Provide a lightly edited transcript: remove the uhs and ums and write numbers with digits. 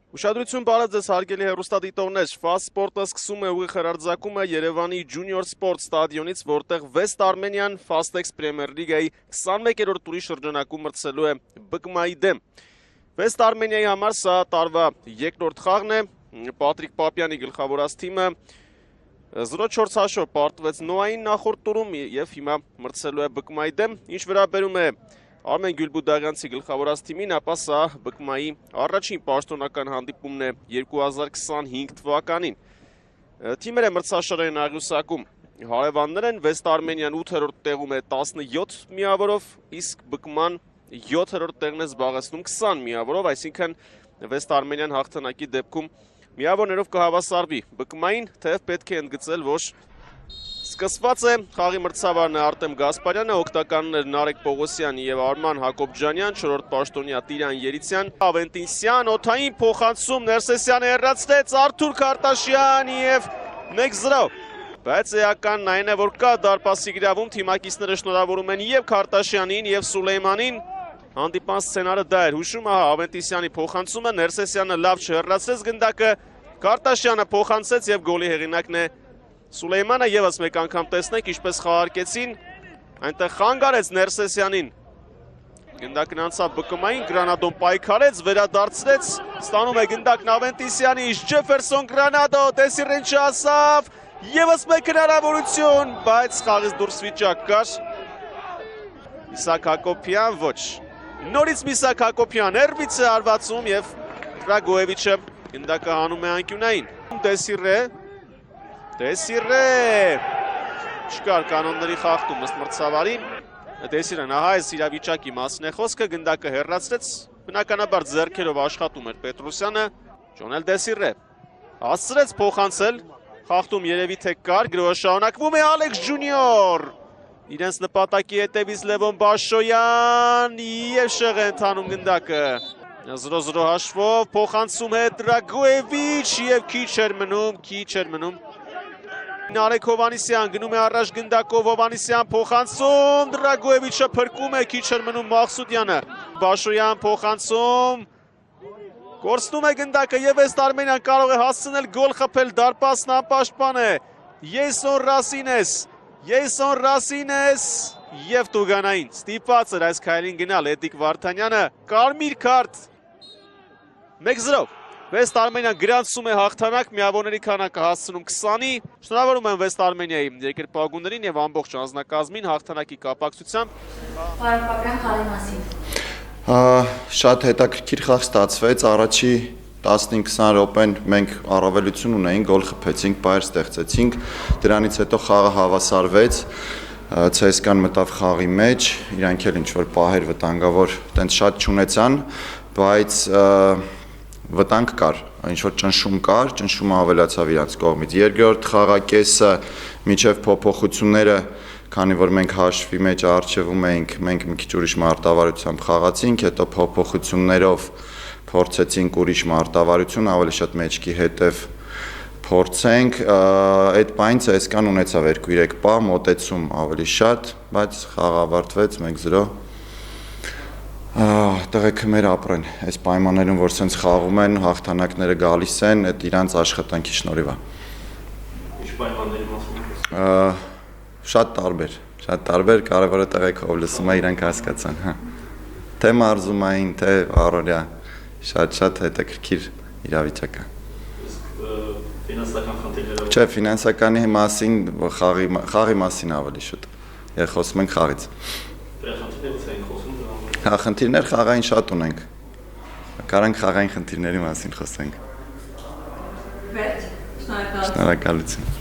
Ուշադրություն բարև ձեզ հարգելի հեռուստադիտողներ, Fast Sport-ը սկսում է ուղիղ հեռարձակումը Երևանի Junior Sport ստադիոնից, որտեղ West Armenian Fastex Premier League-ի 21-րդ տուրի շրջանակում մրցելու է BKM-ի դեմ։ West Armenia-ի համար սա տարվա երկրորդ խաղն է, Պատրիկ Պապյանի գլխավորած թիմը 0-4 հաշվով պարտվեց Նոային նախորդ տուրում եւ հիմա մրցելու է BKM-ի դեմ, ինչ վերաբերում է Արմեն Գյուլբուդաղյանցի գլխավորած թիմին, ապա սա BKM-ի առաջին պաշտոնական հանդիպումն է 2025 թվականին։ Թիմերը մրցաշարային աղյուսակում հարևաններ են, West Armenian 8-րդ տեղում է 17 միավորով, իսկ BKM-ն 7-րդ տեղն է զբաղեցնում 20 միավորով, այսինքն West Armenian հաղթանակի դեպքում միավորներով կհավասարվի BKM-ին, թեև պետք է ընդգծել, որ սկսված է խաղի մրցավարն է Արտեմ Գասպարյանը, օգտականներ Նարեկ Պողոսյան եւ Արման Հակոբջանյան, 4-րդ պաշտոնյա Տիրան Երիցյան, Ավենտինսյան, օթային փոխանցում Ներսեսյանը հեռացրեց Արթուր Քարտաշյան եւ 1-0։ Բայց էականն այն է, որ կա դարպասի գրավում, թիմակիցները շնորհավորում են եւ Քարտաշյանին եւ Սուլեյմանին։ Հանդիպան սցենարը դա էր հուշում, Ավենտինսյանի փոխանցումը, Ներսեսյանը լավ չհեռացրեց գնդակը, Քարտաշյանը փոխանցեց եւ գոլի հեղինակն է Սուլեյմանը, եւս մեկ անգամ տեսնենք ինչպես խաղարկեցին, այնտեղ խանգարեց Ներսեսյանին, գնդակն անցավ BKM-ին, Գրանադոն պայքարեց, վերադարձրեց, ստանում է գնդակն Ավենտիսյանից, Ջեֆերսոն Գրանադո, Դեսիրեն չասավ, եւս մեկ հնարավորություն, բայց խաղից դուրս վիճակ կար, Միսակ Հակոբյան ոչ, նորից Միսակ Հակոբյան հերվից է արվածում եւ Դրագոևիչը գնդակը հանում է անկյունային, Դեսիրե, չկար կանոնների խախտում ըստ մրցավարի, Դեսիրեն, ահա այս իրավիճակի մասին է խոսքը, գնդակը հեռացրեց, բնականաբար ձեռքերով աշխատում էր Պետրոսյանը, Ջոնել Դեսիրե, հասցրեց փոխանցել, խախտում երևի թե կար, գրոհը շարունակվում է Ալեքս Ջունիոր, իրենց նպատակի հետևից Լևոն Բաշոյան եւ շեղ է ընթանում գնդակը, 0-0 հաշվով, փոխանցում է Դրագոևիչ եւ քիչ էր մնում, Նարեկ Հովանիսյան գնում է առաջ գնդակով, Հովանիսյան փոխանցում, Դրագոևիչը փրկում է, քիչ էր մնում Մաղսուդյանը, Բաշոյան փոխանցում, կորցնում է գնդակը եւ West Armenian կարող է հասցնել գոլ խփել, դարպասն անպաշտպան է, Յեյսոն Ռասինես եւ Տուգանային, ստիպված էր այս քայլին գնալ Էդիկ Վարդանյանը, կարմիր քարտ, 1-0 West Armenian գրանցում է հաղթանակ, միավորների քանակը հասցնում 20-ի, շնորհավորում եմ West Armenia-ի երկրպագուներին եւ ամբողջ անձնակազմին հաղթանակի կապակցությամբ։ Պարոն Պապյան, խաղի մասին։ Շատ հետաքրքիր խաղ ստացվեց, առաջի 15-20 րոպեն մենք առավելություն ունեինք, գոլ խփեցինք, բայր ստեղծեցինք, դրանից հետո խաղը հավասարվեց, ՑՍԿ-ն մտավ խաղի մեջ, իրանք էլ ինչ-որ պահեր վտանգավոր տենց շատ չունեցան, բայց վտանգ կար, ինչ-որ ճնշումը ավելացավ իրանց կողմից, երկրորդ խաղակեսը միջև փոփոխությունները, քանի որ մենք հաշվի մեջ առջևում էինք, մենք մի քիչ ուրիշ մարտավարությամբ խաղացինք, հետո փոփոխություններով փորձեցինք ուրիշ մարտավարություն, ավելի շատ մեջքի հետև փորձենք, այդ պայն ՑՍԿ-ն ունեցավ 2-3 պահ, մոտեցում ավելի շատ, բայց խաղը ավարտվեց 1-0 Տղեքը մեր ապրեն, այս պայմաններում, որ սենց խաղում են, հաղթանակները գալիս են, այդ իրանց աշխատանքի շնորհիվ է։ Ինչ պայմանների մասին եք? Շատ տարբեր, կարևորը տղեքով լսում է, իրանք հասկացան, թե մարզումային, թե առօրյա, շատ հետաքրքիր իրավիճակ է։ Ֆինանսական խնդիրները։ Չէ, ֆինանսականի մասին, խաղի մասին ավելի շուտ, երբ խոսում ենք խաղից։ Խնդիրներից ենք խոսում։ Խնդիրներ խաղային շատ ունենք, կարանք խաղային խնդիրների մասին խոսենք։ Վերջ, շնորհակալություն։ Շնորհակալություն։